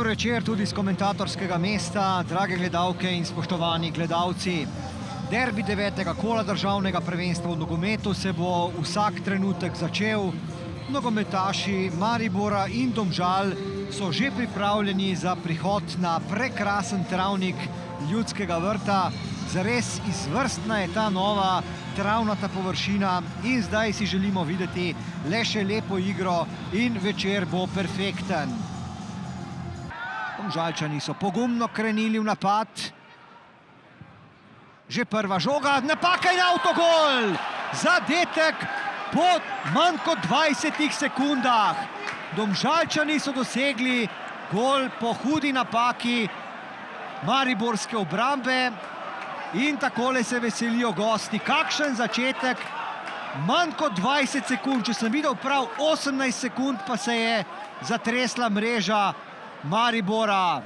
Dober večer tudi iz komentatorskega mesta, drage gledalke in spoštovani gledalci. Derbi 9. kola državnega prvenstva v nogometu se bo vsak trenutek začel. Nogometaši Maribora in Domžal so že pripravljeni za prihod na prekrasen travnik Ljudskega vrta. Zares izvrstna je ta nova travnata površina in zdaj si želimo videti le še lepo igro in večer bo perfekten. Domžalčani so pogumno krenili v napad. Že prva žoga, napaka in avtogol! Zadetek po manj kot 20 sekundah. Domžalčani so dosegli gol po hudi napaki mariborske obrambe in takole se veselijo gosti. Kakšen začetek, manj kot 20 sekund, če sem videl prav 18 sekund, pa se je zatresla mreža Maribora.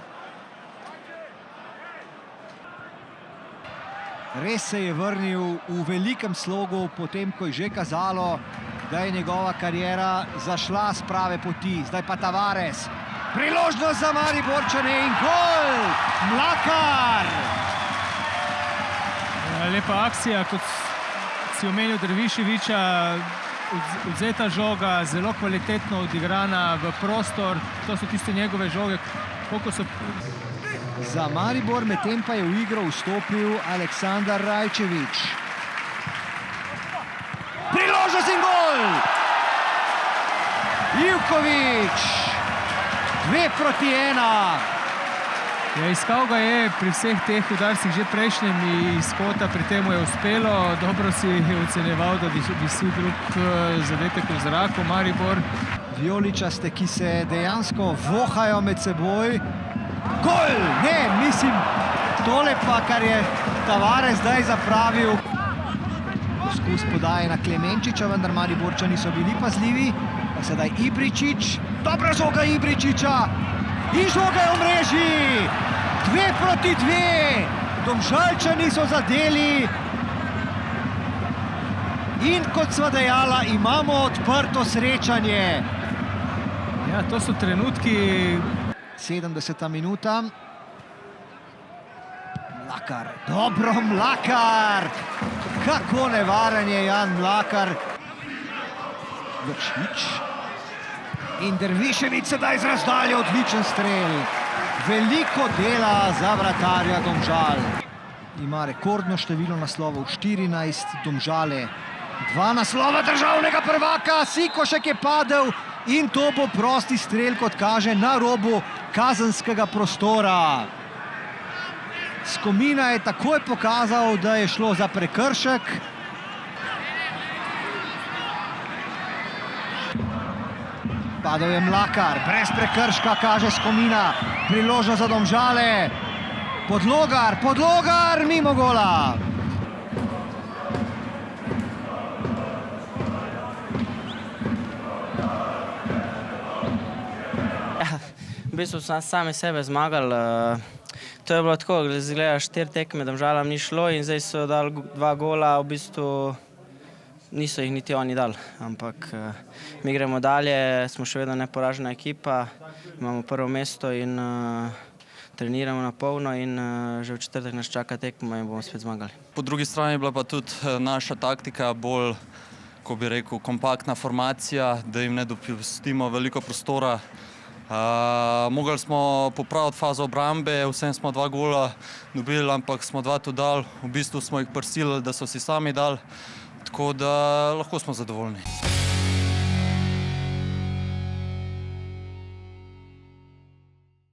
Res se je vrnil v velikem slogu, potem ko je že kazalo, da je njegova kariera zašla s prave poti. Zdaj pa Tavares. Priložnost za Mariborčane in gol! Mlakar! Lepa akcija, kot si omenil Derviševiča, odzeta žoga, zelo kvalitetno odigrana v prostor. To so tiste njegove žoge, koliko so... Za Maribor medtem pa je v igro vstopil Aleksandar Rajčević. Priložnost in gol! Ivković! 2-1. Ja, iskal ga je pri vseh teh udarcih že prejšnjem iz kota, pri tem mu je uspelo. Dobro si ocenjeval, da bi si drug zadetek v zraku, Maribor. Vijoličaste, ki se dejansko vohajo med seboj. Gol! Ne, mislim, tole pa, kar je Tavares zdaj zapravil. Poskus podaje na Klemenčiča, vendar Mariborčani so bili pazljivi. Pa sedaj Ibričić. Dobra žoga Ibričića. In žoga je v mreži. 2-2. Domžalčani so zadeli. In kot sva dejala, imamo odprto srečanje. Ja, to so trenutki... 70. minuta. Mlakar. Dobro, Mlakar. Kako nevaren je Jan Mlakar. Vršič. In Dervišević sedaj z razdalje, odličen strel. Veliko dela za vratarja Domžal. Ima rekordno število naslovov, 14, Domžale. 2 naslova državnega prvaka, Sikošek je padel in to bo prosti strel, kot kaže, na robu kazenskega prostora. Skomina je takoj pokazal, da je šlo za prekršek. Padel je Mlakar, brez prekrška, kaže Skomina. Priložnost za Domžale. Podlogar, mimo gola. V bistvu so sami sebe zmagali. To je bilo tako, gledaš 4 tekme, Domžalam ni šlo in zdaj so dali 2 gola, v bistvu niso jih niti oni dali. Ampak mi gremo dalje, smo še vedno neporažena ekipa, imamo prvo mesto in treniramo na polno in že v četrtek nas čaka tekma in bomo spet zmagali. Po drugi strani je bila pa tudi naša taktika bolj, ko bi rekel, kompaktna formacija, da jim ne dopustimo veliko prostora. Mogli smo popraviti fazo obrambe, vsem smo 2 gola dobili, ampak smo 2 tudi dali. V bistvu smo jih prisilili, da so si sami dali, tako da lahko smo zadovoljni.